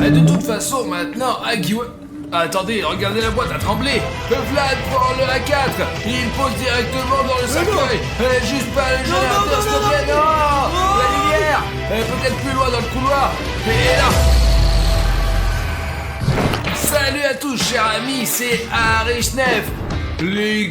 De toute façon, maintenant, Attendez, regardez la boîte à trembler. Vlad prend le A4. Il pose directement dans le cercueil. Juste pas le générateur, s'il te plaît. Non, la lumière. Peut-être plus loin dans le couloir. Et là. Salut à tous, chers amis, c'est Arishnef. Les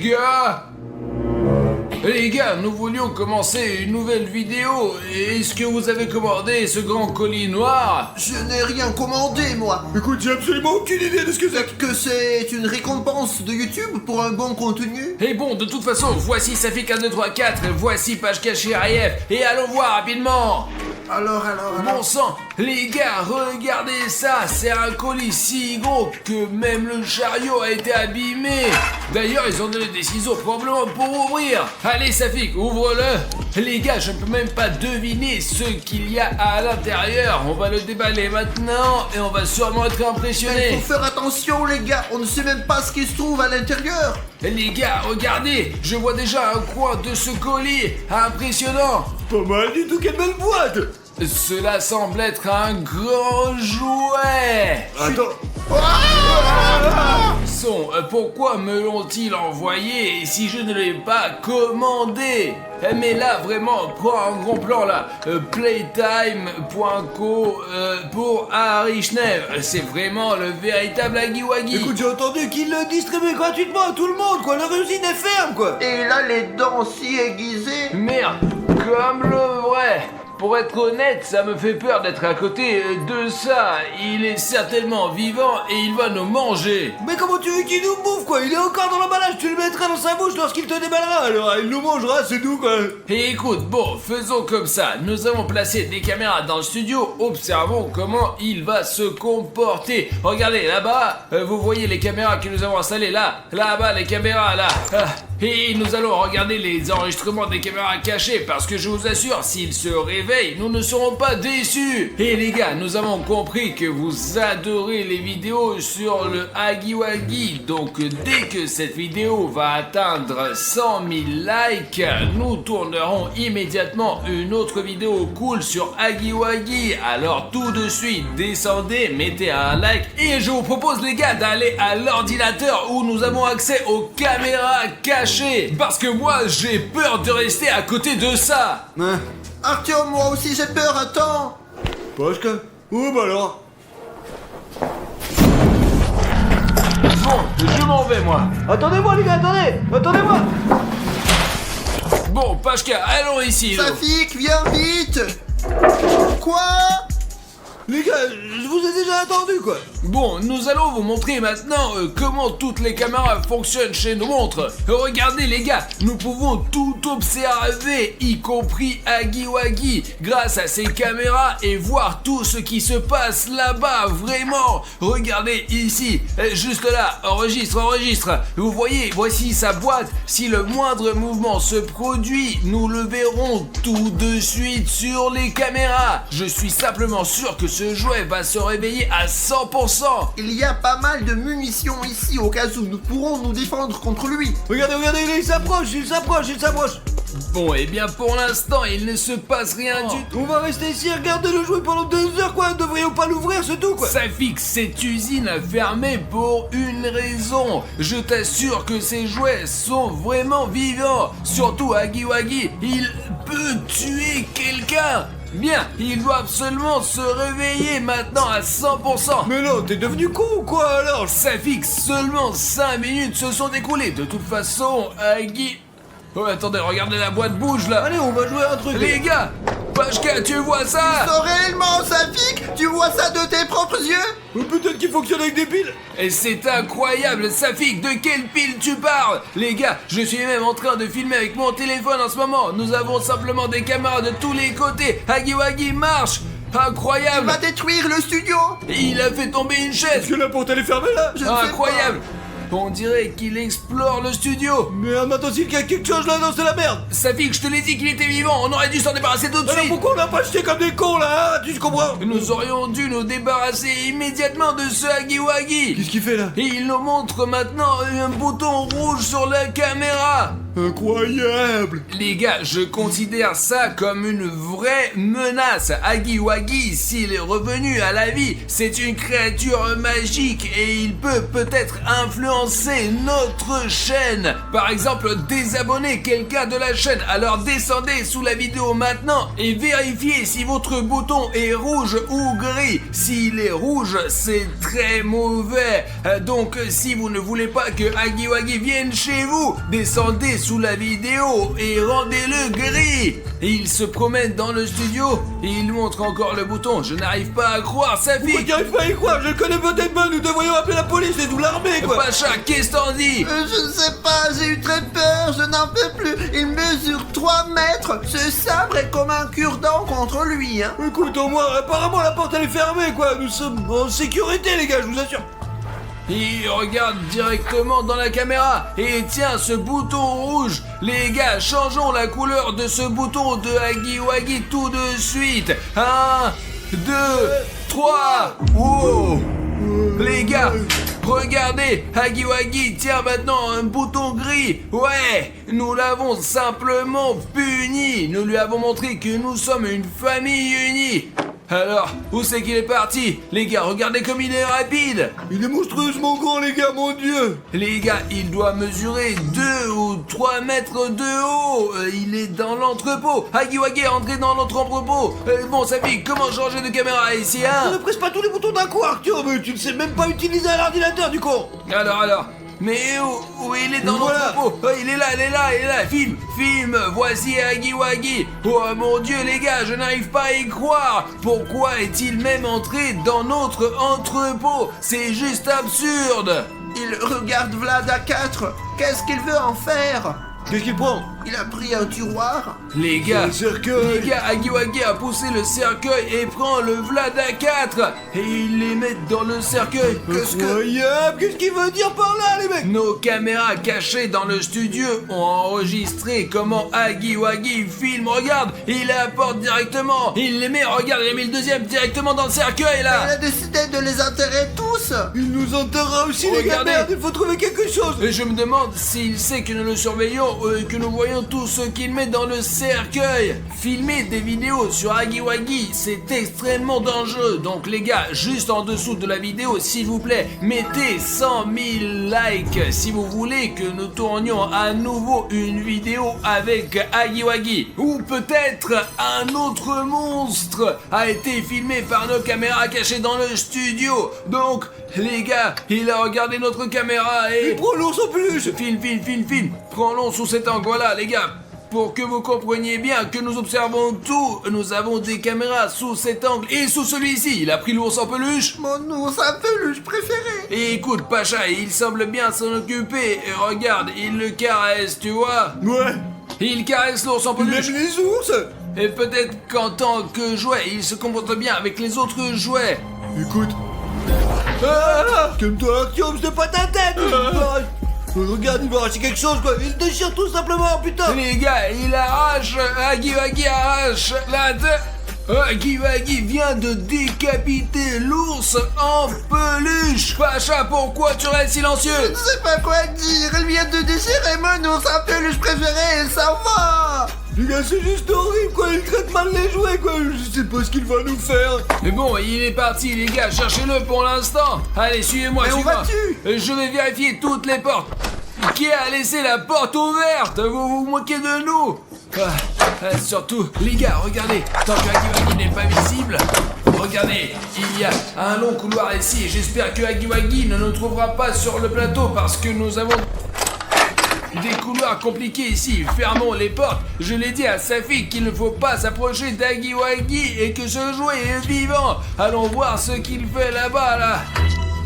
gars, nous voulions commencer une nouvelle vidéo. Est-ce que vous avez commandé ce grand colis noir? Je n'ai rien commandé, moi. Écoute, j'ai absolument aucune idée de ce que c'est. Que c'est une récompense de YouTube pour un bon contenu? Et bon, de toute façon, voici Safik 1, 2, 3, 4, voici page cachée Ariev, et allons voir rapidement. Alors. Bon sang, les gars, regardez ça, c'est un colis si gros que même le chariot a été abîmé. D'ailleurs, ils ont donné des ciseaux probablement pour ouvrir. Allez Safik, ouvre-le. Les gars, je ne peux même pas deviner ce qu'il y a à l'intérieur. On va le déballer maintenant et on va sûrement être Il impressionné. faut faire attention, les gars. On ne sait même pas ce qui se trouve à l'intérieur. Les gars, regardez, je vois déjà un coin de ce colis. Impressionnant. Pas mal du tout, quelle belle boîte. Cela semble être un grand jouet. Attends. Pourquoi me l'ont-ils envoyé si je ne l'ai pas commandé? Mais là, vraiment, prends un gros plan là. Playtime.co pour Arishnef. C'est vraiment le véritable Agiwagi. Écoute, j'ai entendu qu'il le distribuait gratuitement à tout le monde, quoi. Leur usine est ferme, quoi. Et là, les dents si aiguisées. Merde, comme le vrai. Pour être honnête, ça me fait peur d'être à côté de ça. Il est certainement vivant et il va nous manger. Mais comment tu veux qu'il nous bouffe, quoi? Il est encore dans l'emballage, tu le mettras dans sa bouche lorsqu'il te déballera. Alors, il nous mangera, c'est tout, quoi. Et écoute, bon, faisons comme ça. Nous avons placé des caméras dans le studio. Observons comment il va se comporter. Regardez, là-bas, vous voyez les caméras que nous avons installées là. Là-bas, les caméras, là. Et nous allons regarder les enregistrements des caméras cachées parce que je vous assure, s'ils se réveillent, nous ne serons pas déçus. Et les gars, nous avons compris que vous adorez les vidéos sur le Agiwagi. Donc dès que cette vidéo va atteindre 100 000 likes, nous tournerons immédiatement une autre vidéo cool sur Agiwagi. Alors tout de suite, descendez, mettez un like et je vous propose les gars d'aller à l'ordinateur où nous avons accès aux caméras cachées. Parce que moi j'ai peur de rester à côté de ça. Hein? Artyom, moi aussi j'ai peur, attends. Pashka. Oh, bah alors. Bon, je m'en vais moi. Attendez-moi, les gars, attendez-moi. Bon, Pashka, allons ici. nous. Safik, viens vite. Quoi? Les gars, je vous ai déjà attendu, quoi. Bon, nous allons vous montrer maintenant comment toutes les caméras fonctionnent chez nos montres. Regardez les gars, nous pouvons tout observer, y compris Agiwagi, grâce à ces caméras et voir tout ce qui se passe là-bas, vraiment. Regardez ici, juste là, enregistre. Vous voyez, voici sa boîte. Si le moindre mouvement se produit, nous le verrons tout de suite sur les caméras. Je suis simplement sûr que ce jouet va se réveiller à 100%. Il y a pas mal de munitions ici au cas où nous pourrons nous défendre contre lui. Regardez, il s'approche. Bon, et bien pour l'instant, il ne se passe rien du tout. On va rester ici et regarder le jouet pendant 2 heures, quoi. Ne devrions pas l'ouvrir, c'est tout, quoi. Safik, cette usine a fermé pour une raison. Je t'assure que ces jouets sont vraiment vivants. Surtout Agiwagi, il peut tuer quelqu'un. Bien, ils doivent seulement se réveiller maintenant à 100%. Mais non, t'es devenu con ou quoi, alors? Safik, seulement 5 minutes se sont écoulées. De toute façon, Agi... Oh, attendez, regardez, la boîte bouge là. Allez, on va jouer à un truc. Les gars, Pashka, tu vois ça? Non, réellement, Safik, tu vois ça de tes propres yeux? Peut-être qu'il fonctionne avec des piles. Et c'est incroyable, Safik, de quelle pile tu parles? Les gars, je suis même en train de filmer avec mon téléphone en ce moment. Nous avons simplement des caméras de tous les côtés. Agiwagi marche. Il Incroyable. va détruire le studio. Il a fait tomber une Est-ce chaise. que la porte elle est fermée là? Je ne sais Incroyable. On dirait qu'il explore le studio. Merde, attends, s'il y a quelque chose là, non, c'est la merde. Safik, je te l'ai dit qu'il était vivant. On aurait dû s'en débarrasser tout de Alors suite. pourquoi on l'a pas jeté comme des cons là, hein? Tu comprends? Nous aurions dû nous débarrasser immédiatement de ce Agiwagi. Qu'est-ce qu'il fait là? Et il nous montre maintenant un bouton rouge sur la caméra. Incroyable. Les gars, je considère ça comme une vraie menace. Huggy Wuggy, s'il est revenu à la vie, c'est une créature magique et il peut peut-être influencer notre chaîne. Par exemple, désabonner quelqu'un de la chaîne. Alors descendez sous la vidéo maintenant et vérifiez si votre bouton est rouge ou gris. S'il est rouge, c'est très mauvais. Donc si vous ne voulez pas que Huggy Wuggy vienne chez vous, descendez sous la vidéo et rendez-le gris. Et il se promène dans le studio et il montre encore le bouton. Je n'arrive pas à croire, sa Pourquoi fille. tu arrives pas à y croire? Je le connais peut-être pas, nous devrions appeler la police et tout l'armée, quoi. Pacha, qu'est-ce t'en dis? Je ne sais pas, j'ai eu très peur, je n'en peux plus. Il mesure 3 mètres. Ce sabre est comme un cure-dent contre lui, hein. Écoute, au moins, apparemment la porte elle est fermée, quoi. Nous sommes en sécurité, les gars, je vous assure. Il regarde directement dans la caméra et tient ce bouton rouge. Les gars, changeons la couleur de ce bouton de Huggy Wuggy tout de suite. 1, 2, 3. Wow. Les gars, regardez, Huggy Wuggy tient maintenant un bouton gris. Ouais, nous l'avons simplement puni. Nous lui avons montré que nous sommes une famille unie. Alors, où c'est qu'il est parti? Les gars, regardez comme il est rapide. Il est monstrueusement grand, les gars, mon dieu. Les gars, il doit mesurer 2 ou 3 mètres de haut. Il est dans l'entrepôt. Huggy Wuggy est entré dans notre entrepôt. Bon, sa fille, comment changer de caméra ici, hein? Ne presse pas tous les boutons d'un coup, Arthur, mais tu ne sais même pas utiliser un ordinateur, du con. Alors. Mais où il est dans Voilà. l'entrepôt? Oh, il est là. Filme, voici Huggy Wuggy. Oh mon dieu, les gars, je n'arrive pas à y croire. Pourquoi est-il même entré dans notre entrepôt? C'est juste absurde. Il regarde Vlad à 4. Qu'est-ce qu'il veut en faire? Qu'est-ce qu'il prend? Il a pris un tiroir. Les gars, Le cercueil. Huggy Wuggy a poussé le cercueil et prend le Vlad à 4 et il les met dans le cercueil. Incroyable. Qu'est-ce qu'il veut dire par là, les mecs? Nos caméras cachées dans le studio ont enregistré comment Huggy Wuggy filme. Regarde, il la apporte directement. Il les met, regarde, il a mis le deuxième directement dans le cercueil Il là. a décidé de les enterrer tous. Il nous enterrera aussi, les gars, Regardez. merde, il faut trouver quelque chose. Et je me demande s'il sait que nous le surveillons et que nous voyons tout ce qu'il met dans le cercueil. Filmer des vidéos sur Huggy Wuggy, c'est extrêmement dangereux. Donc les gars, juste en dessous de la vidéo, s'il vous plaît, mettez 100 000 likes si vous voulez que nous tournions à nouveau une vidéo avec Huggy Wuggy. Ou peut-être un autre monstre a été filmé par nos caméras cachées dans le studio. Donc les gars, il a regardé notre caméra et... Il prend l'ours en peluche. Film. Prends-le sous cet angle. Voilà, les gars. Pour que vous compreniez bien que nous observons tout, nous avons des caméras sous cet angle et sous celui-ci. Il a pris l'ours en peluche. Mon ours en peluche préféré. Et écoute, Pacha, il semble bien s'en occuper. Et regarde, il le caresse, tu vois. Ouais. Il caresse l'ours en Même peluche. les ours. Et peut-être qu'en tant que jouet, il se comporte bien avec les autres jouets. Écoute. Ah, calme-toi, Arthur, c'est pas ta tête. Regarde, il va arracher quelque chose, quoi. Il déchire tout simplement, putain. Les gars, il arrache. Huggy Wuggy arrache la tête. Huggy Wuggy vient de décapiter l'ours en peluche. Pacha, pourquoi tu restes silencieux? Je ne sais pas quoi dire. Il vient de déchirer mon ours en peluche préféré et ça va. Les gars, c'est juste horrible, quoi. Il traite mal les jouets, quoi. Je sais pas ce qu'il va nous faire. Mais bon, il est parti, les gars, cherchez-le pour l'instant. Allez, suivez-moi, Mais où suivez-moi. vas-tu? Je vais vérifier toutes les portes. Qui a laissé la porte ouverte? Vous vous moquez de nous? Surtout, les gars, regardez. Tant que Huggy Wuggy n'est pas visible, regardez, il y a un long couloir ici. Et j'espère que Huggy Wuggy ne nous trouvera pas sur le plateau parce que nous avons des couloirs compliqués ici. Fermons les portes. Je l'ai dit à sa fille qu'il ne faut pas s'approcher d'Huggy Wuggy et que ce jouet est vivant. Allons voir ce qu'il fait là-bas, là.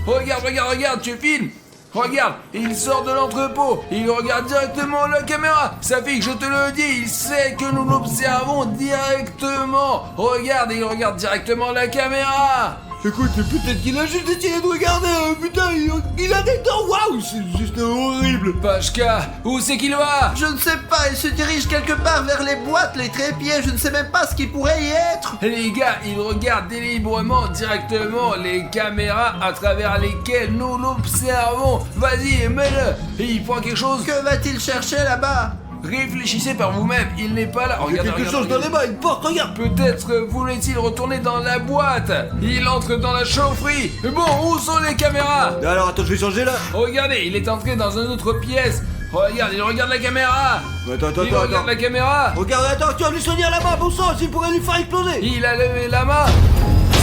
Regarde, tu filmes. Regarde, il sort de l'entrepôt. Il regarde directement la caméra. Sa fille, je te le dis, il sait que nous l'observons directement. Regarde, il regarde directement la caméra. Écoute, peut-être qu'il a juste décidé de regarder. Putain, il a des dents. Waouh, c'est juste horrible. Pashka, où c'est qu'il va? Je ne sais pas, il se dirige quelque part vers les boîtes, les trépieds, je ne sais même pas ce qui pourrait y être. Les gars, il regarde délibérément directement les caméras à travers lesquelles nous l'observons. Vas-y, mets-le. Il prend quelque chose. Que va-t-il chercher là-bas? Réfléchissez par vous-même, il n'est pas là. Il y a Regardez, quelque chose dans les mains, une porte, regarde. Peut-être voulait-il retourner dans la boîte. Il entre dans la chaufferie. Bon, où sont les caméras? Alors attends, je vais changer là. Regardez, il est entré dans une autre pièce. Regarde, il regarde la caméra. Attends, Il regarde la caméra. Regarde, attends, tu vas lui soigner la main, bon sang, s'il pourrait lui faire exploser. Il a levé la main.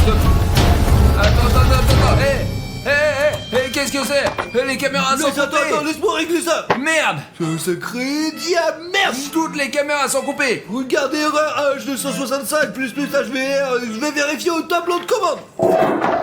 Stop. Attends. Qu'est-ce que c'est? Les caméras sont Attends, coupées. laisse-moi régler ça. Merde. C'est un sacré diable, merde. Toutes les caméras sont coupées. Regardez, erreur H265 plus HVR, je vais vérifier au tableau de commande.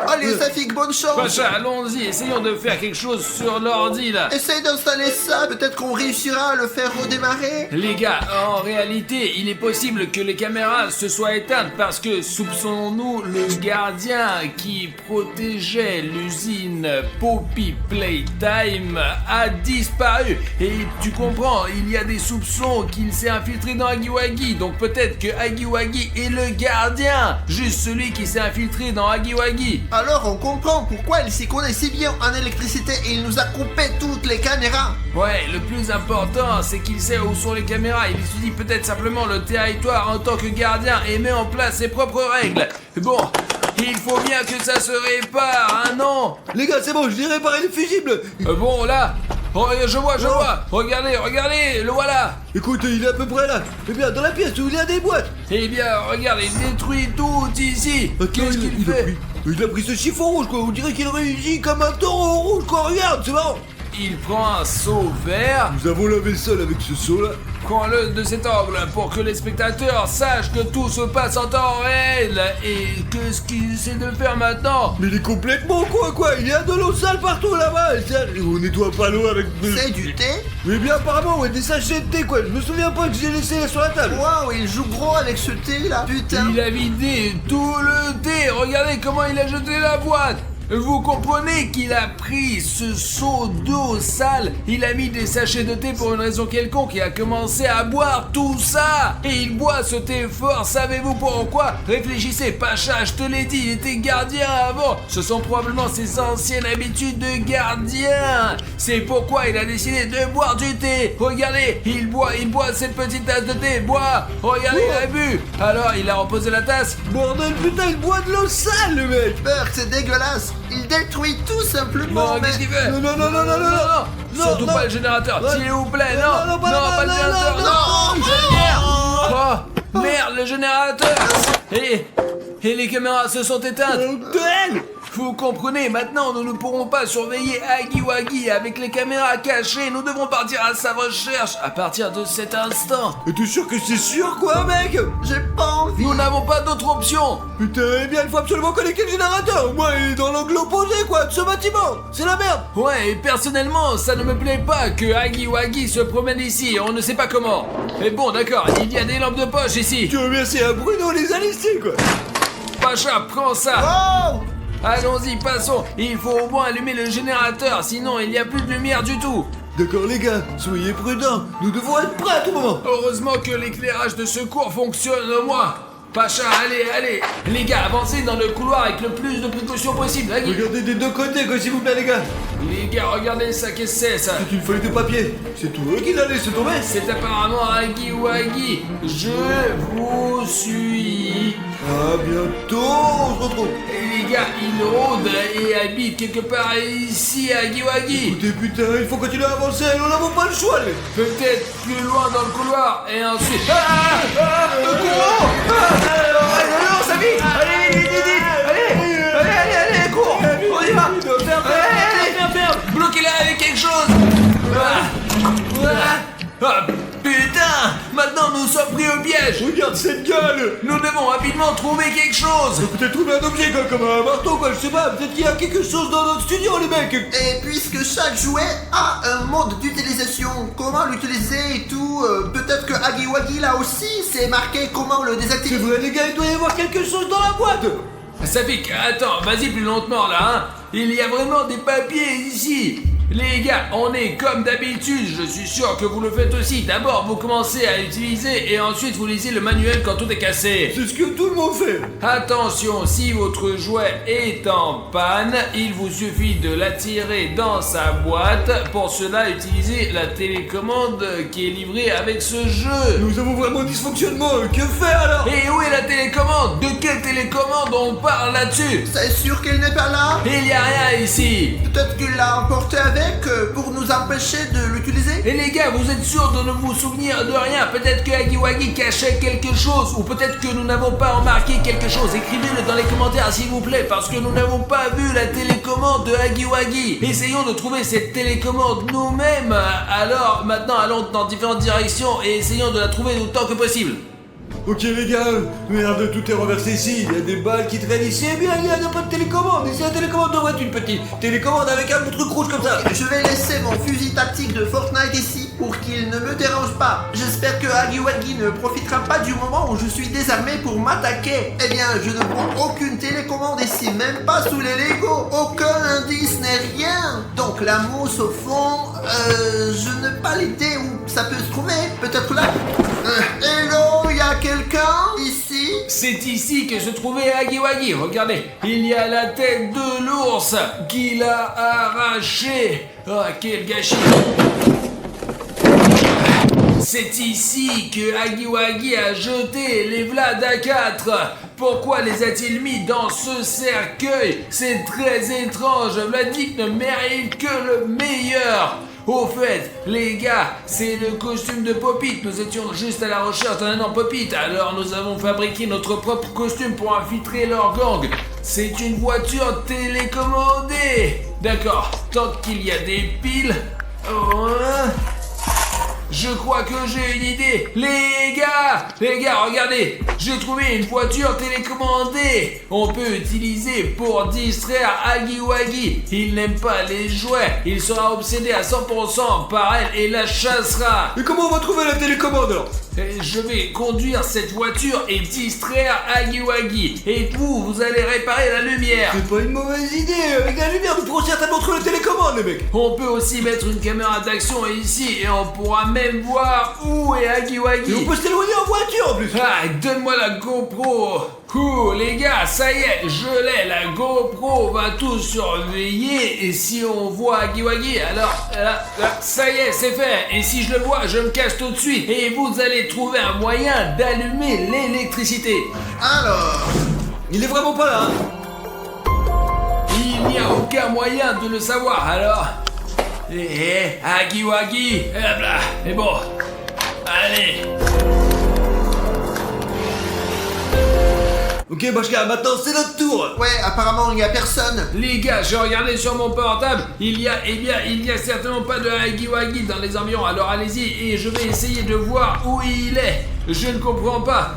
Allez, Safik, bonne chance. Pacha, allons-y, essayons de faire quelque chose sur l'ordi là. Essaye d'installer ça, peut-être qu'on réussira à le faire redémarrer. Les gars, en réalité, il est possible que les caméras se soient éteintes parce que, soupçonnons-nous, le gardien qui protégeait l'usine Poppy Playtime a disparu. Et tu comprends, il y a des soupçons qu'il s'est infiltré dans Hagiwagi. Donc peut-être que Hagiwagi est le gardien, juste celui qui s'est infiltré dans Hagiwagi. Alors on comprend pourquoi il s'y connaît si bien en électricité et il nous a coupé toutes les caméras. Ouais, le plus important, c'est qu'il sait où sont les caméras. Il étudie peut-être simplement le territoire en tant que gardien et met en place ses propres règles. Bon, il faut bien que ça se répare, hein, non? Les gars, c'est bon, je vais réparer les fusibles. Bon, là, je vois. Regardez, le voilà. Écoute, il est à peu près là. Eh bien, dans la pièce où il y a des boîtes. Eh bien, regarde, il détruit tout ici. Qu'est-ce qu'il fait? Il a pris ce chiffon rouge, quoi. On dirait qu'il réagit comme un taureau rouge, quoi. Regarde, c'est marrant. Il prend un seau vert. Nous avons lavé le sol avec ce seau-là. Prends-le de cet angle pour que les spectateurs sachent que tout se passe en temps réel. Et que ce qu'il essaie de faire maintenant. Mais il est complètement quoi. Il y a de l'eau sale partout là-bas. Et on nettoie pas l'eau avec... C'est du thé? Mais bien apparemment, ouais, des sachets de thé, quoi. Je me souviens pas que j'ai laissé sur la table. Waouh, il joue gros avec ce thé là, putain. Il a vidé tout le thé. Regardez comment il a jeté la boîte. Vous comprenez qu'il a pris ce seau d'eau sale, il a mis des sachets de thé pour une raison quelconque et a commencé à boire tout ça. Et il boit ce thé fort, savez-vous pourquoi? Réfléchissez, Pacha, je te l'ai dit, il était gardien avant. Ce sont probablement ses anciennes habitudes de gardien. C'est pourquoi il a décidé de boire du thé. Regardez, il boit cette petite tasse de thé, boit. Regardez, il a bu. Alors, il a reposé la tasse. Bordel, putain, il boit de l'eau sale, le mec. Burk, c'est dégueulasse. Il détruit tout simplement. Non, qu'est-ce qu'il fait? Non. Surtout non. pas le générateur, Non. s'il vous plaît, non, pas pas le générateur, non. Merde, le générateur. Et les caméras se sont éteintes. Bordel. Vous comprenez, maintenant nous ne pourrons pas surveiller Hagiwagi avec les caméras cachées, nous devons partir à sa recherche à partir de cet instant. Et t'es sûr que c'est sûr, quoi, mec? J'ai pas envie. Nous n'avons pas d'autre option. Putain, eh bien, il faut absolument connecter le générateur. Moi, il est dans l'angle opposé, quoi, de ce bâtiment. C'est la merde. Ouais, et personnellement, ça ne me plaît pas que Hagiwagi se promène ici, on ne sait pas comment. Mais bon, d'accord, il y a des lampes de poche ici. Tu veux bien, c'est un Bruno les a laissés, quoi. Pacha, prends ça. Oh. Allons-y, passons. Il faut au moins allumer le générateur, sinon il n'y a plus de lumière du tout. D'accord, les gars, soyez prudents. Nous devons être prêts à tout moment. Heureusement que l'éclairage de secours fonctionne au moins. Pacha, allez. Les gars, avancez dans le couloir avec le plus de précautions possible. Hagi. Regardez des deux côtés, quoi, s'il vous plaît, les gars. Les gars, regardez ça, qu'est-ce que c'est ça? C'est une feuille de papier. C'est tout eux qui l'a laissé tomber. C'est apparemment Hagiwagi. Je vous suis. À bientôt, on se retrouve. Et les gars, il rôde et habite quelque part ici à Hagiwagi. Écoutez, putain, il faut continuer à avancer, nous n'avons pas le choix, les... Peut-être plus loin dans le couloir et ensuite... le courant. Alors, Samy, allez, cours, on y va. Ferme. Bloquez-la avec quelque chose. Putain, maintenant nous sommes pris au piège. Regarde cette gueule. Nous devons rapidement trouver quelque chose. Peut-être trouver un objet, quoi, comme un marteau, quoi, je sais pas. Peut-être qu'il y a quelque chose dans notre studio, les mecs. Et puisque chaque jouet a un mode d'utilisation, comment l'utiliser et tout, peut-être que Hagiwagi là aussi, c'est marqué comment le C'est désactiver. vrai, les gars, il doit y avoir quelque chose dans la boîte. Safik, attends, vas-y plus lentement là, hein. Il y a vraiment des papiers ici. Les gars, on est comme d'habitude, je suis sûr que vous le faites aussi. D'abord, vous commencez à utiliser et ensuite vous lisez le manuel quand tout est cassé. C'est ce que tout le monde fait. Attention, si votre jouet est en panne, il vous suffit de l'attirer dans sa boîte. Pour cela, utilisez la télécommande qui est livrée avec ce jeu. Nous avons vraiment un dysfonctionnement, que faire alors? Et où est la télécommande? De quelle télécommande on parle là-dessus? C'est sûr qu'il n'est pas là? Il n'y a rien ici. Peut-être qu'il l'a emporté avec pour nous empêcher de l'utiliser? Et les gars, vous êtes sûrs de ne vous souvenir de rien? Peut-être que Hagiwagi cachait quelque chose, ou peut-être que nous n'avons pas remarqué quelque chose. Écrivez-le dans les commentaires s'il vous plaît, parce que nous n'avons pas vu la télécommande de Hagiwagi. Essayons de trouver cette télécommande nous-mêmes. Alors maintenant allons dans différentes directions et essayons de la trouver autant que possible. Ok les gars, merde, tout est renversé ici, il y a des balles qui traînent ici, eh bien il n'y a pas de télécommande, ici la télécommande devrait être une petite télécommande avec un truc rouge comme ça. Je vais laisser mon fusil tactique de Fortnite ici pour qu'il ne me dérange pas. J'espère que Hagiwagi ne profitera pas du moment où je suis désarmé pour m'attaquer. Eh bien, je ne prends aucune télécommande ici, même pas sous les Lego. Aucun indice n'est rien. Donc la mousse au fond, je n'ai pas l'idée où ça peut se trouver. Peut-être là. Hello, y a quelqu'un ici? C'est ici que se trouvait Hagiwagi. Regardez, il y a la tête de l'ours qu'il a arrachée. Ah, quel gâchis. C'est ici que Hagiwagi a jeté les Vlad A4. Pourquoi les a-t-il mis dans ce cercueil? C'est très étrange. Vladik ne mérite que le meilleur. Au fait, les gars, c'est le costume de Popit. Nous étions juste à la recherche d'un énorme Popit. Alors nous avons fabriqué notre propre costume pour infiltrer leur gang. C'est une voiture télécommandée. D'accord, tant qu'il y a des piles... Je crois que j'ai une idée. Les gars, regardez. J'ai trouvé une voiture télécommandée. On peut utiliser pour distraire Hagiwagi. Il n'aime pas les jouets. Il sera obsédé à 100% par elle et la chassera. Et comment on va trouver la télécommande alors? Je vais conduire cette voiture et distraire Hagiwagi. Et vous allez réparer la lumière. C'est pas une mauvaise idée. Avec la lumière, nous pourrons certainement trouver la télécommande, les mecs. On peut aussi mettre une caméra d'action ici et on pourra même voir où est Hagiwagi. Et on peut s'éloigner en voiture en plus. Ah, donne-moi la GoPro. Les gars, ça y est, je l'ai. La GoPro va tout surveiller. Et si on voit Hagiwagi, alors là, ça y est, c'est fait. Et si je le vois, je me cache tout de suite. Et vous allez trouver un moyen d'allumer l'électricité. Alors... Il est vraiment pas là, hein? Il n'y a aucun moyen de le savoir, alors... Hagiwagi, hop là, et bon, allez. Ok Bashka, maintenant c'est notre tour. Ouais, apparemment il n'y a personne. Les gars, j'ai regardé sur mon portable, il y a certainement pas de Hagiwagi dans les environs, alors allez-y et je vais essayer de voir où il est. Je ne comprends pas.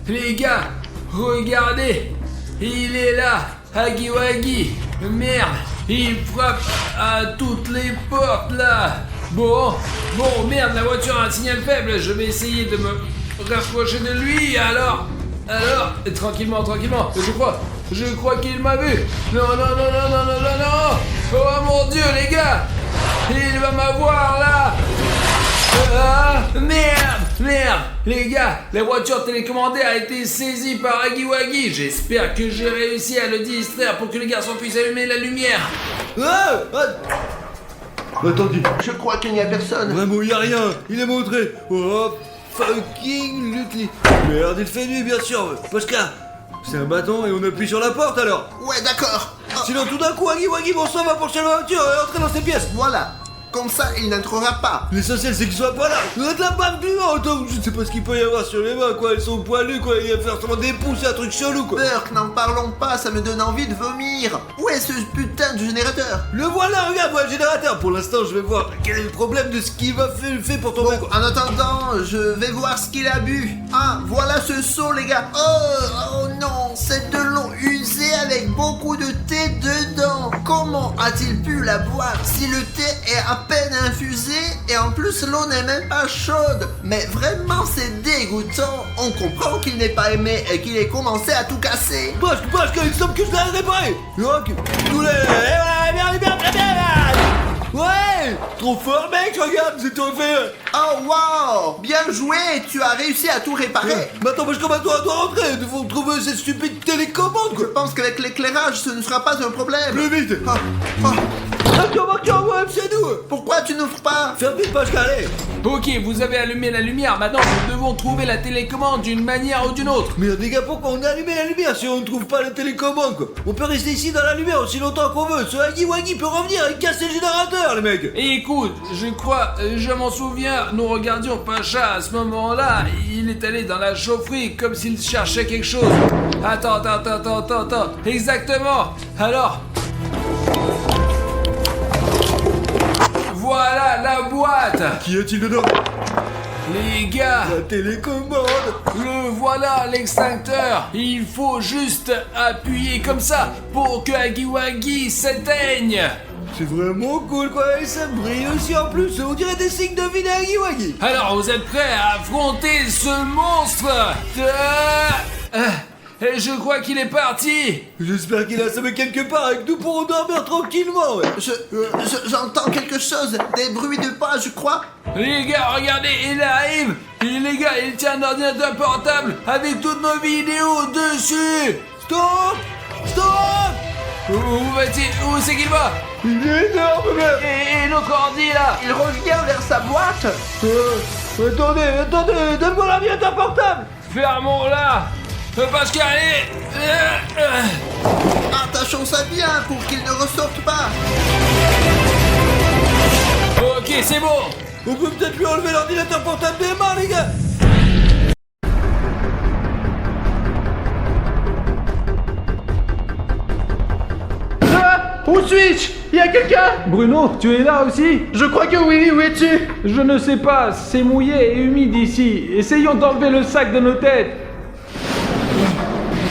Les gars, regardez, il est là, Hagiwagi, merde. Il frappe à toutes les portes là. Bon, merde, la voiture a un signal faible. Je vais essayer de me rapprocher de lui. Alors, tranquillement. Je crois qu'il m'a vu. Non. Oh mon Dieu, les gars, il va m'avoir là. Ah, merde. Les gars, la voiture télécommandée a été saisie par Hagiwagi. J'espère que j'ai réussi à le distraire pour que les garçons puissent allumer la lumière. Attendez. Je crois qu'il n'y a personne. Vraiment, il y a rien. Il est montré. Oh, fucking Lutli. Merde, il fait nuit, bien sûr. Pascal, c'est un bâton et on appuie sur la porte alors. Ouais, d'accord. Oh, Sinon, tout d'un coup, Hagiwagi, bon sang, va pour chez la voiture et entrer dans ses pièces. voilà. Comme ça, il n'entrera pas. L'essentiel, c'est qu'il soit pas là. Vous êtes la bave du vent, donc je sais pas ce qu'il peut y avoir sur les mains, quoi. Ils sont poilus, quoi. Il va faire seulement des pouces, un truc chelou, quoi. Burk, n'en parlons pas, ça me donne envie de vomir. Où est ce putain de générateur? Le voilà, regarde, moi, le générateur. Pour l'instant, je vais voir quel est le problème de ce qu'il va faire pour tomber, quoi. En attendant, je vais voir ce qu'il a bu. Ah, voilà ce seau, les gars. Oh non, c'est de l'eau usée avec beaucoup de thé dedans. Comment a-t-il pu la boire si le thé est à peine infusé et en plus l'eau n'est même pas chaude? Mais vraiment, c'est dégoûtant. On comprend qu'il n'ait pas aimé et qu'il ait commencé à tout casser. Parce qu'il semble que je l'ai réparé. Donc, tous les... Ouais! Trop fort, mec, regarde, c'est tout fait. Oh wow! Bien joué! Tu as réussi à tout réparer! Mais attends, parce que maintenant on doit rentrer. Il faut trouver cette stupide télécommande, Je quoi. pense qu'avec l'éclairage, ce ne sera pas un problème! Plus vite. Ah, ah, Marqueur, ouais, c'est nous. pourquoi tu n'ouvres pas? Ferme vite, Pascal, allez. Ok, vous avez allumé la lumière, maintenant nous devons trouver la télécommande d'une manière ou d'une autre. Merde, les gars, pourquoi on a allumé la lumière si on ne trouve pas la télécommande, quoi? On peut rester ici dans la lumière aussi longtemps qu'on veut. Ce Huggy Wuggy peut revenir et casser le générateur, les mecs. Et écoute, je m'en souviens, nous regardions Pacha à ce moment-là, il est allé dans la chaufferie comme s'il cherchait quelque chose. Attends, exactement. Alors, voilà la boîte. Qu'y a-t-il dedans? Les gars, La télécommande. le voilà l'extincteur. Il faut juste appuyer comme ça pour que Huggy Wuggy s'éteigne. C'est vraiment cool, quoi, et ça brille aussi en plus. On dirait des signes de vie de Huggy Wuggy. Alors, vous êtes prêts à affronter ce monstre? Je crois qu'il est parti. J'espère qu'il a semé quelque part et que nous pourrons dormir tranquillement, ouais. J'entends quelque chose, des bruits de pas, je crois. Les gars, regardez, il arrive. Et les gars, il tient un ordinateur portable avec toutes nos vidéos dessus. Stop. Où c'est qu'il va? Il est énorme, mec. Et notre ordi là? Il revient vers sa boîte. Attendez, donne-moi l'ordinateur portable. Fermons-la. Pascal, allez. Attachons ça bien pour qu'il ne ressorte pas. Ok, c'est bon. On peut peut-être lui enlever l'ordinateur portable des mains, les gars. Où suis-je? Y a quelqu'un? Bruno, tu es là aussi? Je crois que oui, où es-tu? Je ne sais pas, c'est mouillé et humide ici. Essayons d'enlever le sac de nos têtes.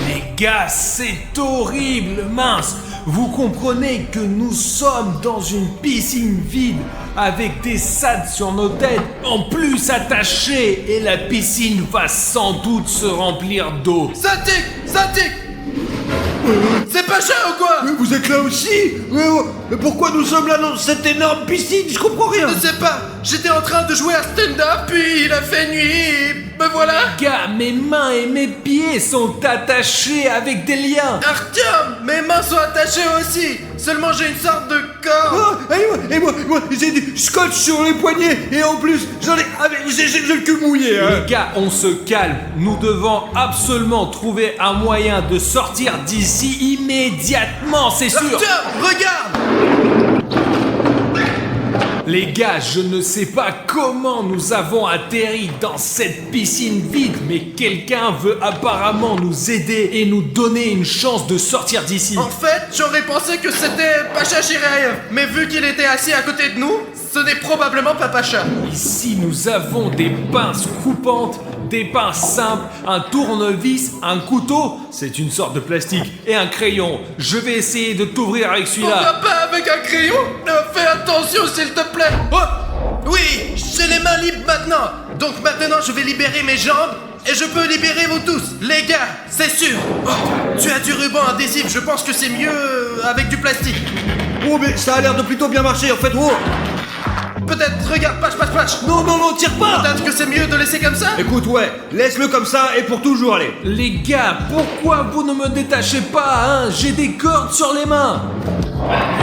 Les gars, c'est horrible, mince. Vous comprenez que nous sommes dans une piscine vide avec des sacs sur nos têtes en plus attachés et la piscine va sans doute se remplir d'eau. Ça tic! C'est Pacha ou quoi? Mais vous êtes là aussi? Mais pourquoi nous sommes là dans cette énorme piscine? Je comprends rien. Je ne sais pas, j'étais en train de jouer à stand-up, puis il a fait nuit, et me voilà. Gars, mes mains et mes pieds sont attachés avec des liens. Artyom, mes mains sont attachées aussi, seulement j'ai une sorte de corps. Et moi, j'ai du scotch sur les poignets et en plus, j'en ai. Ah, mais j'ai le cul mouillé, hein. Les gars, on se calme. Nous devons absolument trouver un moyen de sortir d'ici immédiatement, c'est sûr. Artyom, regarde. Les gars, je ne sais pas comment nous avons atterri dans cette piscine vide, mais quelqu'un veut apparemment nous aider et nous donner une chance de sortir d'ici. En fait, j'aurais pensé que c'était Pacha Chiraev, mais vu qu'il était assis à côté de nous, ce n'est probablement pas Pacha. Ici, nous avons des pinces coupantes, des pinces simples, un tournevis, un couteau, c'est une sorte de plastique, et un crayon. Je vais essayer de t'ouvrir avec Pourquoi celui-là. pas avec un crayon? Fais attention s'il te plaît. Oh! Oui, j'ai les mains libres maintenant. Donc maintenant je vais libérer mes jambes et je peux libérer vous tous. Les gars, c'est sûr. Oh, tu as du ruban adhésif, je pense que c'est mieux avec du plastique. Oh, mais ça a l'air de plutôt bien marcher en fait. Oh. Peut-être, regarde, patch. Non, tire pas. Peut-être que c'est mieux de laisser comme ça. Écoute, ouais, laisse-le comme ça et pour toujours, allez. Les gars, pourquoi vous ne me détachez pas, hein? J'ai des cordes sur les mains.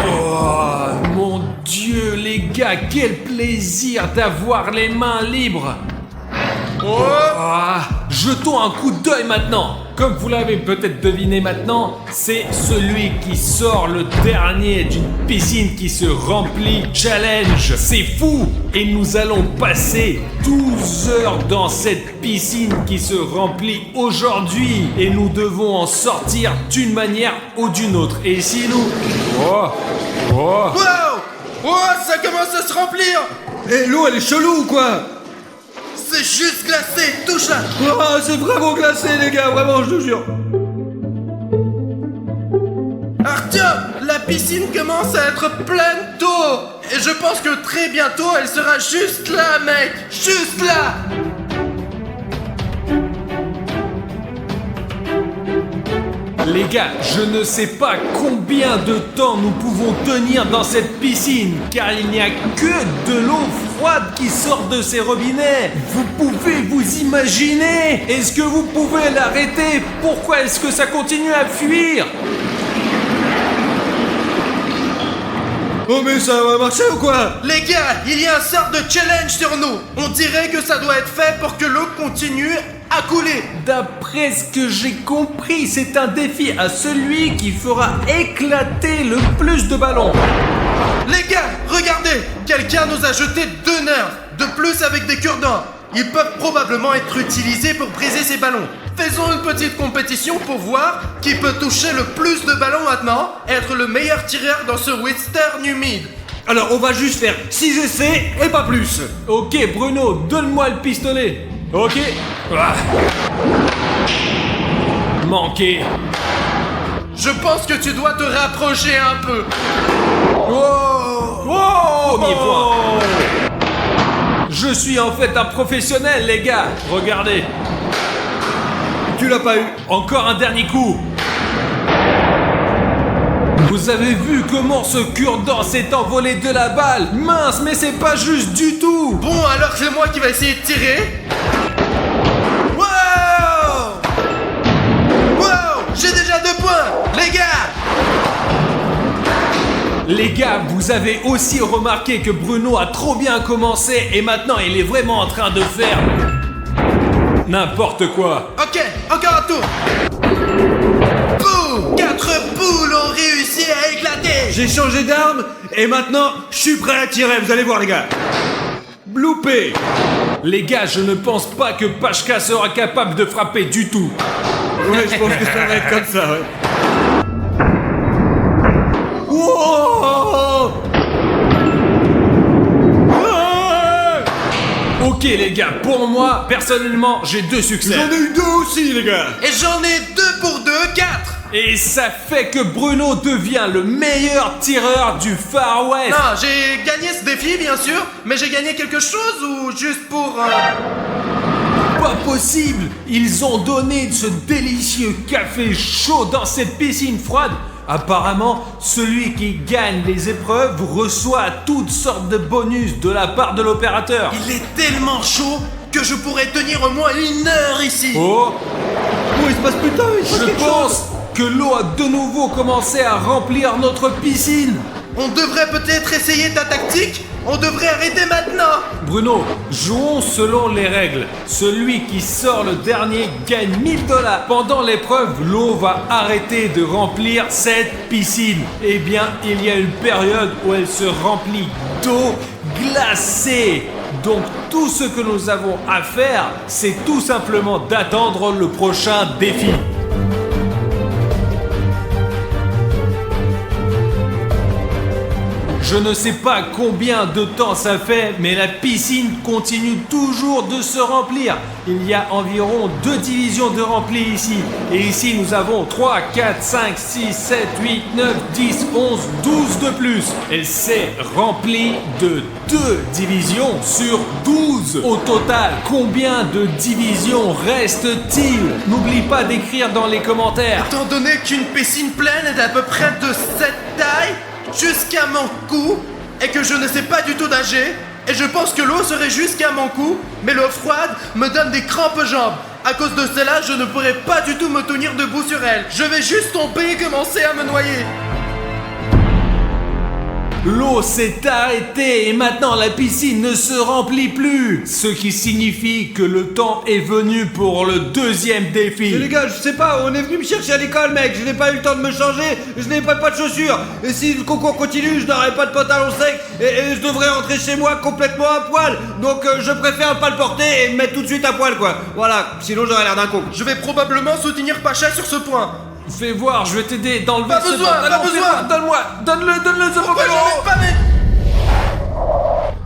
Oh, mon Dieu, les gars, quel plaisir d'avoir les mains libres. Jetons un coup d'œil maintenant. Comme vous l'avez peut-être deviné maintenant, c'est celui qui sort le dernier d'une piscine qui se remplit challenge. C'est fou! Et nous allons passer 12 heures dans cette piscine qui se remplit aujourd'hui. Et nous devons en sortir d'une manière ou d'une autre. Et si nous... Wow! Oh, ça commence à se remplir. Eh, l'eau, elle est chelou ou quoi? C'est juste glacé, touche-la. Oh, c'est vraiment glacé, les gars, vraiment, je te jure. Artyom, la piscine commence à être pleine d'eau. Et je pense que très bientôt, elle sera juste là, mec. Juste là. Les gars, je ne sais pas combien de temps nous pouvons tenir dans cette piscine, car il n'y a que de l'eau froide qui sort de ces robinets. Vous pouvez vous imaginer? Est-ce que vous pouvez l'arrêter? Pourquoi est-ce que ça continue à fuir? Oh mais ça va marcher ou quoi? Les gars, il y a un sort de challenge sur nous. On dirait que ça doit être fait pour que l'eau continue à couler. D'après ce que j'ai compris, c'est un défi à celui qui fera éclater le plus de ballons. Les gars, regardez, quelqu'un nous a jeté 2 nerfs, de plus avec des cure-dents. Ils peuvent probablement être utilisés pour briser ces ballons. Faisons une petite compétition pour voir qui peut toucher le plus de ballons maintenant et être le meilleur tireur dans ce western humide. Alors on va juste faire 6 essais et pas plus. Ok Bruno, donne-moi le pistolet. Ok. Ah. Manqué. Je pense que tu dois te rapprocher un peu. Premier point. Je suis en fait un professionnel les gars. Regardez. Tu l'as pas eu. Encore un dernier coup. Vous avez vu comment ce cure-dent s'est envolé de la balle? Mince, mais c'est pas juste du tout. Bon, alors c'est moi qui va essayer de tirer. Wow! Wow! J'ai déjà 2 points, les gars! Les gars, vous avez aussi remarqué que Bruno a trop bien commencé et maintenant il est vraiment en train de faire n'importe quoi. Ok, encore un tour. Boum! 4 poules ont réussi à éclater. J'ai changé d'arme et maintenant je suis prêt à tirer, vous allez voir les gars. Bloopé. Les gars, je ne pense pas que Pachka sera capable de frapper du tout. Ouais, je pense que ça va être comme ça, ouais. Wow! Ok les gars, pour moi, personnellement, j'ai 2 succès. J'en ai eu 2 aussi les gars. Et j'en ai 2 pour 2, 4. Et ça fait que Bruno devient le meilleur tireur du Far West. Non, j'ai gagné ce défi bien sûr, mais j'ai gagné quelque chose ou juste pour... Pas possible! Ils ont donné ce délicieux café chaud dans cette piscine froide. Apparemment, celui qui gagne les épreuves reçoit toutes sortes de bonus de la part de l'opérateur. Il est tellement chaud que je pourrais tenir au moins 1 heure ici. Oh! Oh, il se passe putain, il se passe Je quelque pense chose. que l'eau a de nouveau commencé à remplir notre piscine. On devrait peut-être essayer ta tactique. On devrait arrêter maintenant. Bruno, jouons selon les règles. Celui qui sort le dernier gagne 1000 $. Pendant l'épreuve, l'eau va arrêter de remplir cette piscine. Eh bien, il y a une période où elle se remplit d'eau glacée. Donc, tout ce que nous avons à faire, c'est tout simplement d'attendre le prochain défi. Je ne sais pas combien de temps ça fait, mais la piscine continue toujours de se remplir. Il y a environ 2 divisions de rempli ici. Et ici, nous avons 3, 4, 5, 6, 7, 8, 9, 10, 11, 12 de plus. Elle s'est remplie de 2 divisions sur 12. Au total, combien de divisions reste-t-il? N'oublie pas d'écrire dans les commentaires. Étant donné qu'une piscine pleine est d'à peu près de cette taille, jusqu'à mon cou, et que je ne sais pas du tout nager, et je pense que l'eau serait jusqu'à mon cou, mais l'eau froide me donne des crampes aux jambes. À cause de cela, je ne pourrais pas du tout me tenir debout sur elle. Je vais juste tomber et commencer à me noyer. L'eau s'est arrêtée et maintenant la piscine ne se remplit plus. Ce qui signifie que le temps est venu pour le 2e défi. Mais les gars, je sais pas, on est venu me chercher à l'école, mec. Je n'ai pas eu le temps de me changer, je n'ai pas de chaussures. Et si le concours continue, je n'aurai pas de pantalon sec et je devrais rentrer chez moi complètement à poil. Donc je préfère pas le porter et me mettre tout de suite à poil, quoi. Voilà, sinon j'aurais l'air d'un con. Je vais probablement soutenir Pacha sur ce point. Fais voir, je vais t'aider dans le Pas veste. besoin, pas besoin. Donne-moi, donne-le ce Pourquoi pantalon. j'en ai pas mes...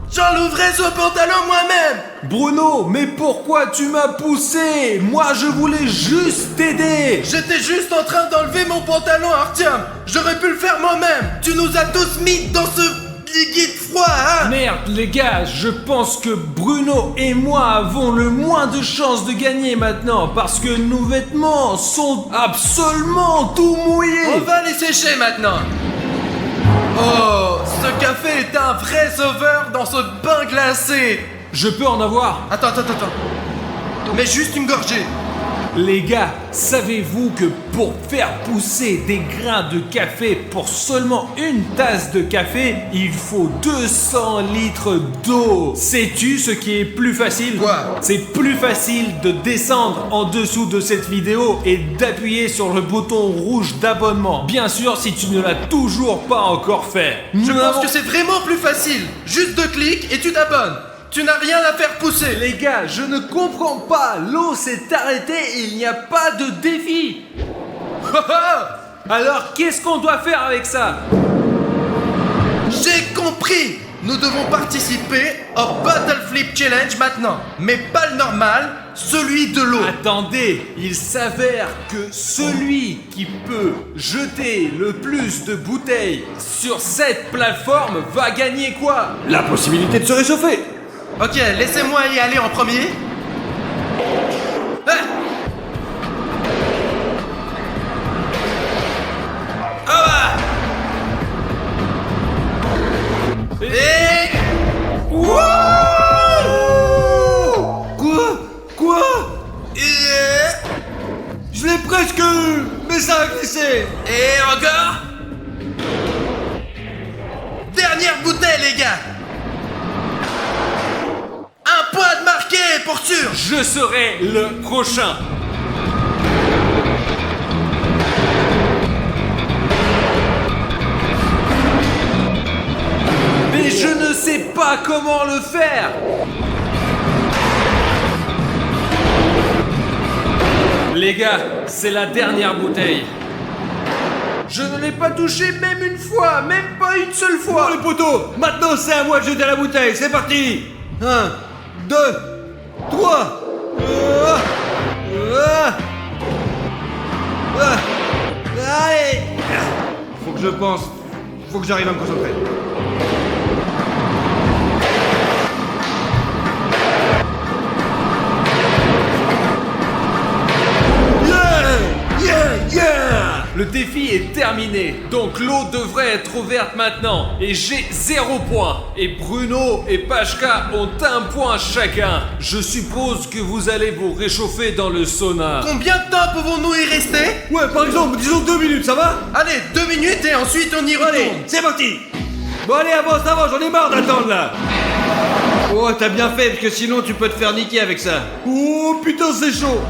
J'enlèverai ce pantalon moi-même. Bruno, mais pourquoi tu m'as poussé? Moi je voulais juste t'aider. J'étais juste en train d'enlever mon pantalon, Artyom. J'aurais pu le faire moi-même. Tu nous as tous mis dans ce liquide froid, hein? Merde, les gars, je pense que Bruno et moi avons le moins de chances de gagner maintenant parce que nos vêtements sont absolument tout mouillés. On va les sécher maintenant. Oh, ce café est un vrai sauveur dans ce bain glacé. Je peux en avoir? Attends. Mais juste une gorgée. Les gars, savez-vous que pour faire pousser des grains de café pour seulement une tasse de café, il faut 200 litres d'eau? Sais-tu ce qui est plus facile? Quoi? C'est plus facile de descendre en dessous de cette vidéo et d'appuyer sur le bouton rouge d'abonnement. Bien sûr, si tu ne l'as toujours pas encore fait. Je pense que c'est vraiment plus facile. Juste 2 clics et tu t'abonnes. Tu n'as rien à faire pousser. Les gars, je ne comprends pas. L'eau s'est arrêtée et il n'y a pas de défi. Alors, qu'est-ce qu'on doit faire avec ça? J'ai compris. Nous devons participer au Bottle Flip Challenge maintenant. Mais pas le normal, celui de l'eau. Attendez, il s'avère que celui qui peut jeter le plus de bouteilles sur cette plateforme va gagner quoi? La possibilité de se réchauffer. Ok, laissez-moi y aller en premier. Ah! Ah! Et... Quoi? Je l'ai presque eu, mais ça a glissé. Et encore. Dernière bouteille, les gars. Un point de marqué, pour sûr. Je serai le prochain. Mais je ne sais pas comment le faire. Les gars, c'est la dernière bouteille. Je ne l'ai pas touché même une fois, même pas une seule fois. Bon les potos, maintenant c'est à moi de jeter la bouteille, c'est parti. 1, 2, 3. Allez. Faut que je pense, faut que j'arrive à me concentrer. Le défi est terminé, donc l'eau devrait être ouverte maintenant. Et j'ai 0 point. Et Bruno et Pachka ont 1 point chacun. Je suppose que vous allez vous réchauffer dans le sauna. Combien de temps pouvons-nous y rester? Ouais, par exemple, disons 2 minutes, ça va? Allez, 2 minutes et ensuite on y retourne. Allez, c'est parti. Bon allez, avance, j'en ai marre d'attendre là. Oh, t'as bien fait, parce que sinon tu peux te faire niquer avec ça. Oh putain, c'est chaud.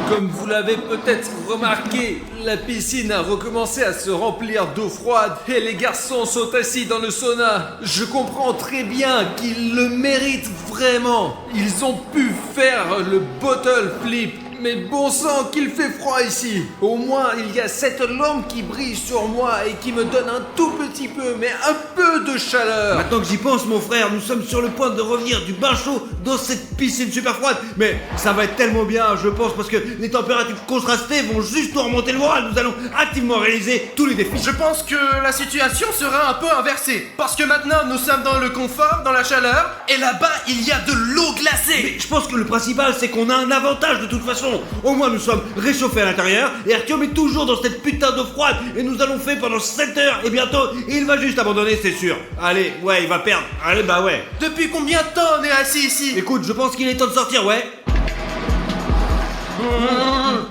Comme vous l'avez peut-être remarqué, la piscine a recommencé à se remplir d'eau froide et les garçons sont assis dans le sauna. Je comprends très bien qu'ils le méritent vraiment. Ils ont pu faire le bottle flip. Mais bon sang qu'il fait froid ici. Au moins il y a cette lampe qui brille sur moi et qui me donne un tout petit peu, mais un peu de chaleur. Maintenant que j'y pense mon frère, nous sommes sur le point de revenir du bain chaud dans cette piscine super froide. Mais ça va être tellement bien, je pense, parce que les températures contrastées vont juste nous remonter le moral. Nous allons activement réaliser tous les défis. Je pense que la situation sera un peu inversée. Parce que maintenant nous sommes dans le confort, dans la chaleur, et là-bas il y a de l'eau glacée. Mais je pense que le principal c'est qu'on a un avantage de toute façon. Au moins nous sommes réchauffés à l'intérieur et Artyom est toujours dans cette putain d'eau froide et nous allons faire pendant 7 heures et bientôt il va juste abandonner, c'est sûr. Allez, ouais, il va perdre. Allez, bah ouais. Depuis combien de temps on est assis ici? Écoute, je pense qu'il est temps de sortir, ouais.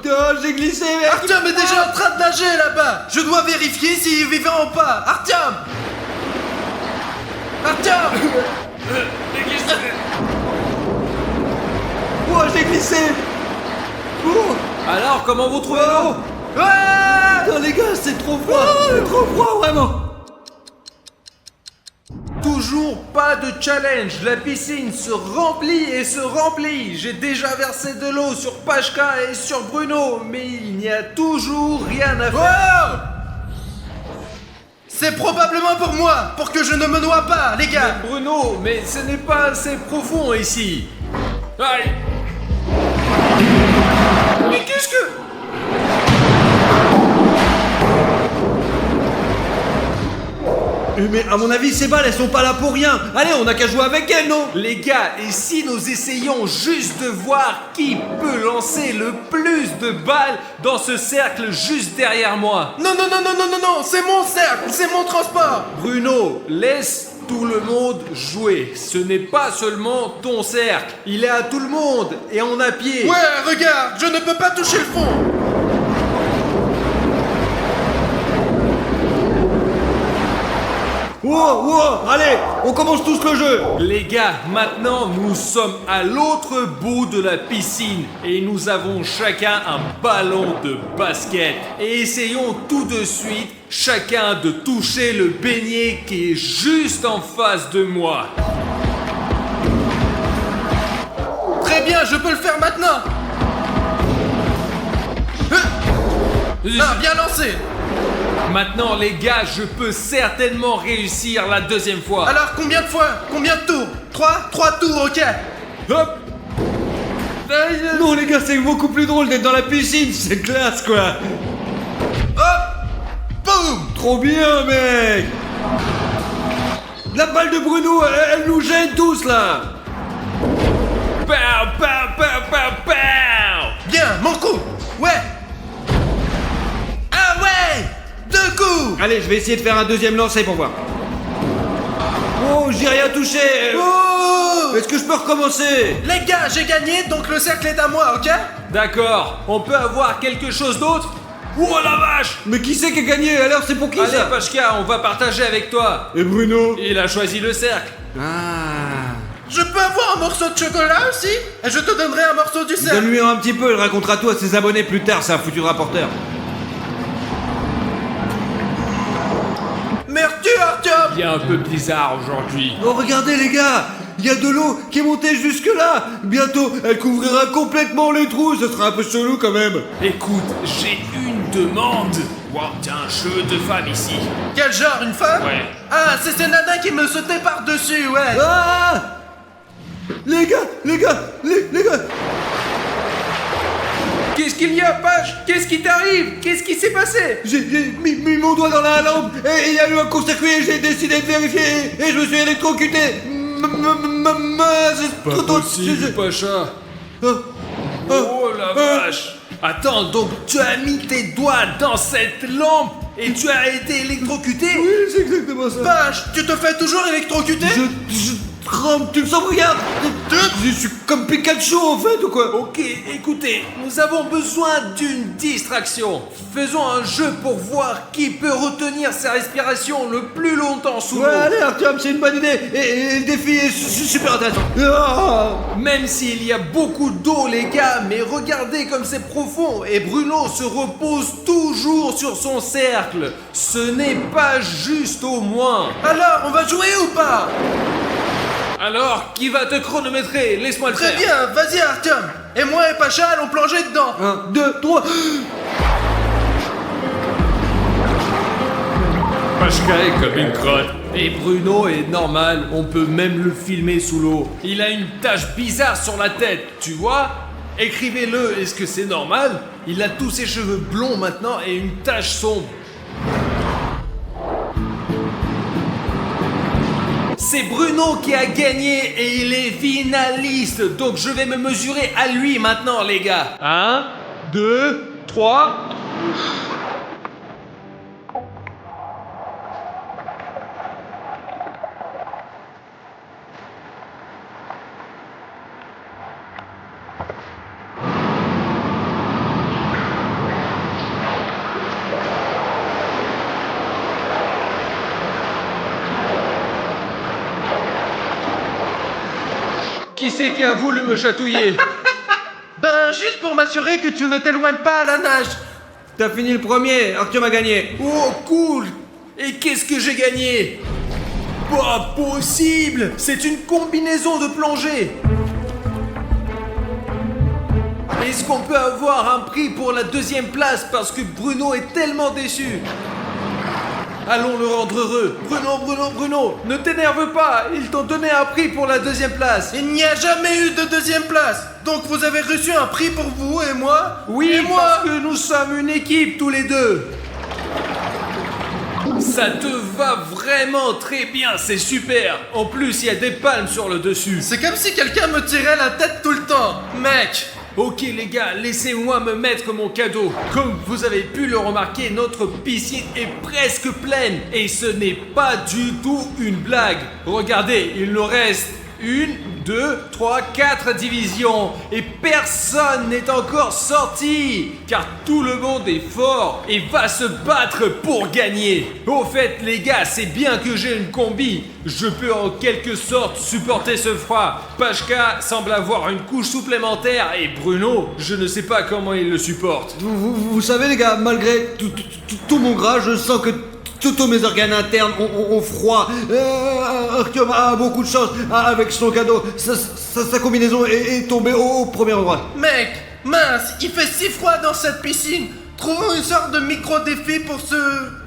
Putain, j'ai glissé, mec. Artyom est déjà en train de nager là-bas. Je dois vérifier s'il est vivant ou pas. Artyom! Oh, j'ai glissé. Oh. Alors comment vous trouvez l'eau? Putain, les gars, c'est trop froid. C'est trop froid, vraiment. Toujours pas de challenge, la piscine se remplit et se remplit. J'ai déjà versé de l'eau sur Pachka et sur Bruno, mais il n'y a toujours rien à faire. C'est probablement pour moi, pour que je ne me noie pas, les gars. Mais Bruno, mais ce n'est pas assez profond ici. Aïe. Mais qu'est-ce que... Mais à mon avis, ces balles, elles sont pas là pour rien. Allez, on a qu'à jouer avec elles, non? Les gars, et si nous essayons juste de voir qui peut lancer le plus de balles dans ce cercle juste derrière moi? Non, non, non, non, non, non, non, c'est mon cercle, c'est mon transport. Bruno, laisse tout le monde jouer. Ce n'est pas seulement ton cercle. Il est à tout le monde, et on a pied. Ouais, regarde, je ne peux pas toucher le fond. Wow, allez, on commence tous le jeu. Les gars, maintenant nous sommes à l'autre bout de la piscine et nous avons chacun un ballon de basket. Et essayons tout de suite chacun de toucher le beignet qui est juste en face de moi. Très bien, je peux le faire maintenant. Ah, bien lancé. Maintenant les gars, je peux certainement réussir la deuxième fois. Alors, combien de fois? Combien de tours? 3 tours, ok. Hop. Non les gars, c'est beaucoup plus drôle d'être dans la piscine, c'est classe quoi. Hop. Boum. Trop bien mec. La balle de Bruno, elle nous gêne tous là. Pow, pow, pow, pow, pow. Bien, mon coup. Ouais. Ah ouais. 2 coups. Allez, je vais essayer de faire un deuxième lancer pour voir. Oh, j'ai rien touché. Oh. Est-ce que je peux recommencer? Les gars, j'ai gagné, donc le cercle est à moi, ok? D'accord, on peut avoir quelque chose d'autre? Oh la vache! Mais qui c'est qui a gagné? Alors c'est pour qui Allez ça? Pachka, on va partager avec toi. Et Bruno? Il a choisi le cercle. Ah. Je peux avoir un morceau de chocolat aussi? Et je te donnerai un morceau du cercle. Donne-lui un petit peu, il racontera tout à ses abonnés plus tard, c'est un foutu rapporteur. Merci Artyom. Il est un peu bizarre aujourd'hui. Oh regardez les gars, il y a de l'eau qui est montée jusque là. Bientôt, elle couvrira complètement les trous, ce sera un peu chelou quand même. Écoute, j'ai une demande. Wow, t'as un cheveu de femme ici. Quel genre, une femme? Ouais. Ah, c'est ces nanas qui me sautaient par-dessus, ouais. Ah! Les gars, les gars. Qu'est-ce qu'il y a, Pach? Qu'est-ce qui t'arrive? Qu'est-ce qui s'est passé? J'ai mis mon doigt dans la lampe et il y a eu un court-circuit et j'ai décidé de vérifier et je me suis électrocuté. C'est Pas trop- possible, Pacha. Ah, Oh la vache. Attends, donc tu as mis tes doigts dans cette lampe et tu as été électrocuté? Oui, c'est exactement ça. Vache, tu te fais toujours électrocuter? Je tremble, tu me sens, regarde. Je suis comme Pikachu en fait ou quoi? Ok, écoutez, nous avons besoin d'une distraction. Faisons un jeu pour voir qui peut retenir sa respiration le plus longtemps sous Ouais, l'eau. allez Artyom, c'est une bonne idée et le défi est super intéressant. Ah. Même s'il y a beaucoup d'eau, les gars, mais regardez comme c'est profond. Et Bruno se repose toujours sur son cercle. Ce n'est pas juste au moins. Alors, on va jouer ou pas? Alors, qui va te chronométrer? Laisse-moi le Très faire. bien, vas-y Artyom. Et moi et Pacha allons plonger dedans. 1, 2, 3. Pachka est comme une crotte. Et Bruno est normal, on peut même le filmer sous l'eau. Il a une tache bizarre sur la tête, tu vois? Écrivez-le, est-ce que c'est normal? Il a tous ses cheveux blonds maintenant et une tache sombre. C'est Bruno qui a gagné et il est finaliste, donc je vais me mesurer à lui maintenant, les gars. 1, 2, 3... Qui c'est qui a voulu me chatouiller? Ben, juste pour m'assurer que tu ne t'éloignes pas à la nage. T'as fini le premier, Artyom a gagné. Oh, cool! Et qu'est-ce que j'ai gagné? Pas possible! C'est une combinaison de plongée! Est-ce qu'on peut avoir un prix pour la deuxième place parce que Bruno est tellement déçu? Allons le rendre heureux. Bruno, ne t'énerve pas, ils t'ont donné un prix pour la deuxième place. Il n'y a jamais eu de deuxième place. Donc vous avez reçu un prix pour vous et moi? Oui, et moi? parce que nous sommes une équipe tous les deux. Ça te va vraiment très bien, c'est super. En plus, il y a des palmes sur le dessus. C'est comme si quelqu'un me tirait la tête tout le temps. Mec, Ok les gars, laissez-moi me mettre mon cadeau. Comme vous avez pu le remarquer, notre piscine est presque pleine. Et ce n'est pas du tout une blague. Regardez, il nous reste 1, 2, 3, 4 divisions. Et personne n'est encore sorti. Car tout le monde est fort et va se battre pour gagner. Au fait les gars, c'est bien que j'ai une combi. Je peux en quelque sorte supporter ce froid. Pashka semble avoir une couche supplémentaire et Bruno, je ne sais pas comment il le supporte. Vous savez les gars, malgré tout mon gras, je sens que tous mes organes internes ont froid. Artyom a beaucoup de chance avec son cadeau. Sa combinaison est tombée au premier endroit. mec, mince, il fait si froid dans cette piscine. Trouvons une sorte de micro-défi pour se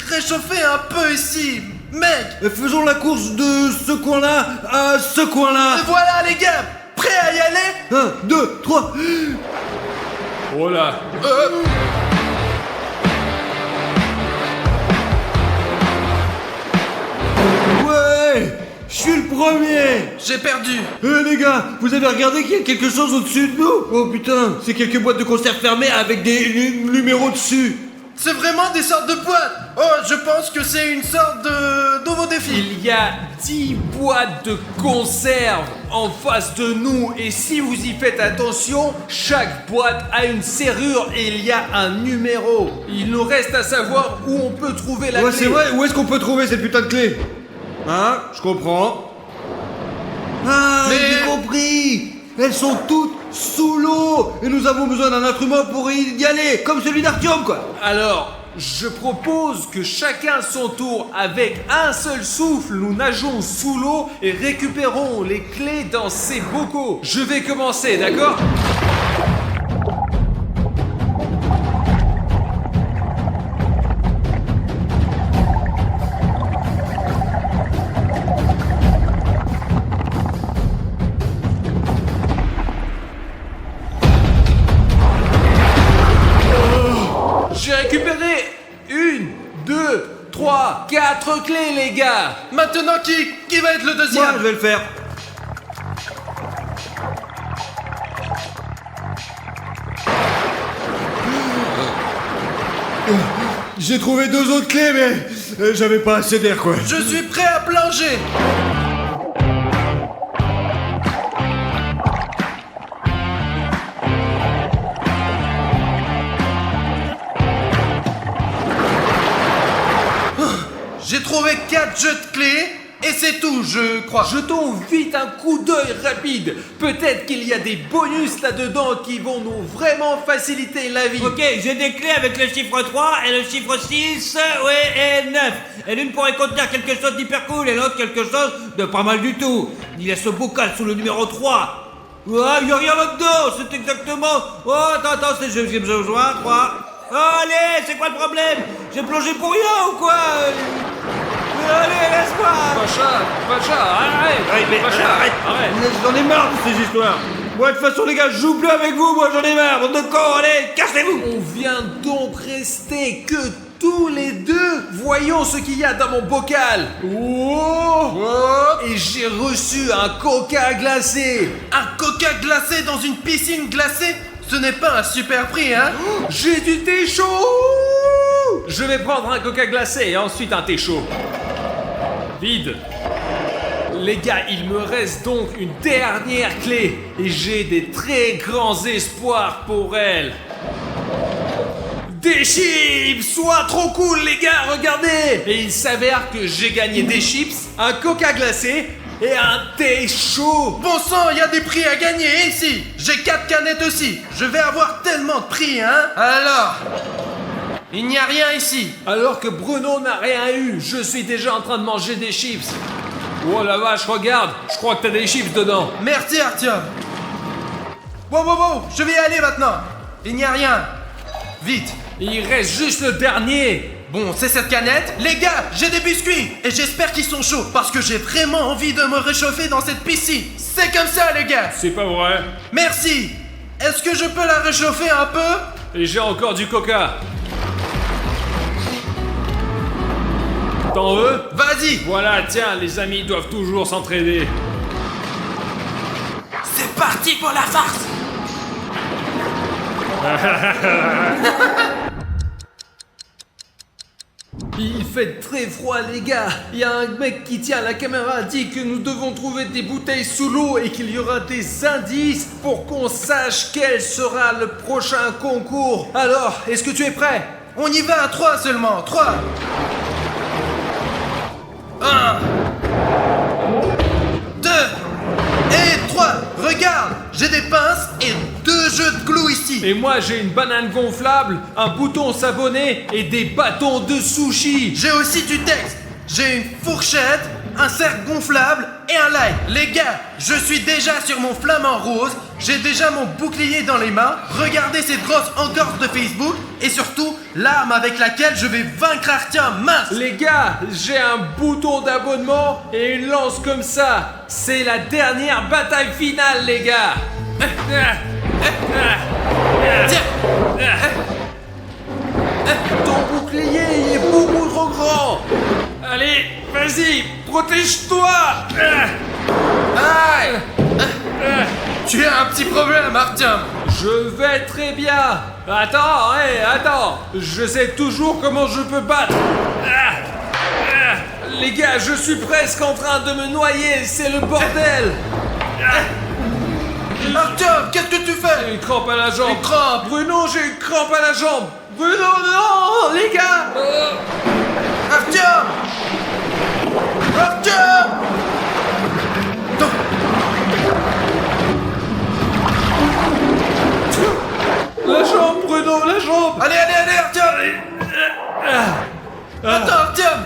réchauffer un peu ici. Mec, Faisons la course de ce coin-là à ce coin-là. voilà les gars, prêts à y aller? 1, 2, 3. Oh là. Ouais, je suis le premier. J'ai perdu. Les gars, vous avez regardé qu'il y a quelque chose au-dessus de nous? Oh putain, c'est quelques boîtes de conserve fermées avec des numéros dessus. C'est vraiment des sortes de boîtes. Oh, je pense que c'est une sorte de nouveau défi. Il y a 10 boîtes de conserve en face de nous et si vous y faites attention, chaque boîte a une serrure et il y a un numéro. Il nous reste à savoir où on peut trouver la Ouais, clé. c'est vrai, où est-ce qu'on peut trouver cette putain de clé? Hein, je comprends. Ah, Mais- j'ai compris. Elles sont toutes sous l'eau et nous avons besoin d'un instrument pour y aller, comme celui d'Artyom quoi. Alors, je propose que chacun son tour, avec un seul souffle, nous nageons sous l'eau et récupérons les clés dans ces bocaux. Je vais commencer, d'accord ? J'ai récupéré 1, 2, 3, 4 clés, les gars. Maintenant, qui va être le Moi, deuxième? je vais le faire. J'ai trouvé 2 autres clés, mais j'avais pas assez d'air quoi. Je suis prêt à plonger. J'ai trouvé 4 jeux de clés et c'est tout, je crois. Jetons vite un coup d'œil rapide. Peut-être qu'il y a des bonus là-dedans qui vont nous vraiment faciliter la vie. Ok, j'ai des clés avec le chiffre 3 et le chiffre 6, ouais, et 9. Et l'une pourrait contenir quelque chose d'hyper cool et l'autre quelque chose de pas mal du tout. Il y a ce bocal sous le numéro 3. Ouais, il y a rien là-dedans, c'est exactement... Oh, attends, c'est je me rejoins, 3. Oh, allez, c'est quoi le problème? J'ai plongé pour rien ou quoi? Allez, laisse-moi. Pacha, arrête. Pacha, arrête. J'en ai marre de ces histoires. Moi, de toute façon, les gars, je joue plus avec vous. Moi, j'en ai marre. Bande de cons, allez, cassez-vous. On vient donc rester que tous les deux. Voyons ce qu'il y a dans mon bocal. Oh. Et j'ai reçu un coca glacé. Un coca glacé dans une piscine glacée? Ce n'est pas un super prix, hein? J'ai du thé chaud. Je vais prendre un coca glacé et ensuite un thé chaud. Vide. Les gars, il me reste donc une dernière clé et j'ai des très grands espoirs pour elle. Des chips! Soit trop cool les gars, regardez! Et il s'avère que j'ai gagné des chips, un coca glacé et un thé chaud. Bon sang, il y a des prix à gagner ici. J'ai 4 canettes aussi. Je vais avoir tellement de prix, hein? Alors, il n'y a rien ici. Alors que Bruno n'a rien eu, je suis déjà en train de manger des chips. Oh la vache, regarde, je crois que t'as des chips dedans. Merci Artyom. Wow, je vais y aller maintenant. Il n'y a rien. Vite. Il reste juste le dernier. Bon, c'est cette canette. Les gars, j'ai des biscuits. Et j'espère qu'ils sont chauds. Parce que j'ai vraiment envie de me réchauffer dans cette piscine. C'est comme ça, les gars. C'est pas vrai. Merci. Est-ce que je peux la réchauffer un peu? Et j'ai encore du coca. T'en veux? Vas-y. Voilà, tiens, les amis doivent toujours s'entraider. C'est parti pour la farce. Il fait très froid, les gars. Il y a un mec qui tient la caméra dit que nous devons trouver des bouteilles sous l'eau et qu'il y aura des indices pour qu'on sache quel sera le prochain concours. Alors, est-ce que tu es prêt? On y va à 3 seulement. 3. 1. 2. Et 3. Regarde, j'ai des pinces et 2 jeux de clous ici. Et moi, j'ai une banane gonflable, un bouton s'abonner et des bâtons de sushi. J'ai aussi du texte. J'ai une fourchette, un cercle gonflable et un like. Les gars, je suis déjà sur mon flamant rose. J'ai déjà mon bouclier dans les mains. Regardez cette grosse entorse de Facebook. Et surtout, l'arme avec laquelle je vais vaincre Artyom. Mince. Les gars, j'ai un bouton d'abonnement et une lance comme ça. C'est la dernière bataille finale, les gars. Tiens. Ton bouclier, il est beaucoup trop grand. Allez, vas-y, protège-toi. Aïe. Tu as un petit problème, Artyom. Je vais très bien. Attends, attends. Je sais toujours comment je peux battre. Les gars, je suis presque en train de me noyer. C'est le bordel. Artyom, qu'est-ce que tu fais? J'ai une crampe à la jambe. Une crampe. Bruno, j'ai une crampe à la jambe. Bruno, non, les gars. Artyom. Artyom. La jambe, Bruno, la jambe. Allez, Artyom. Attends, Artyom.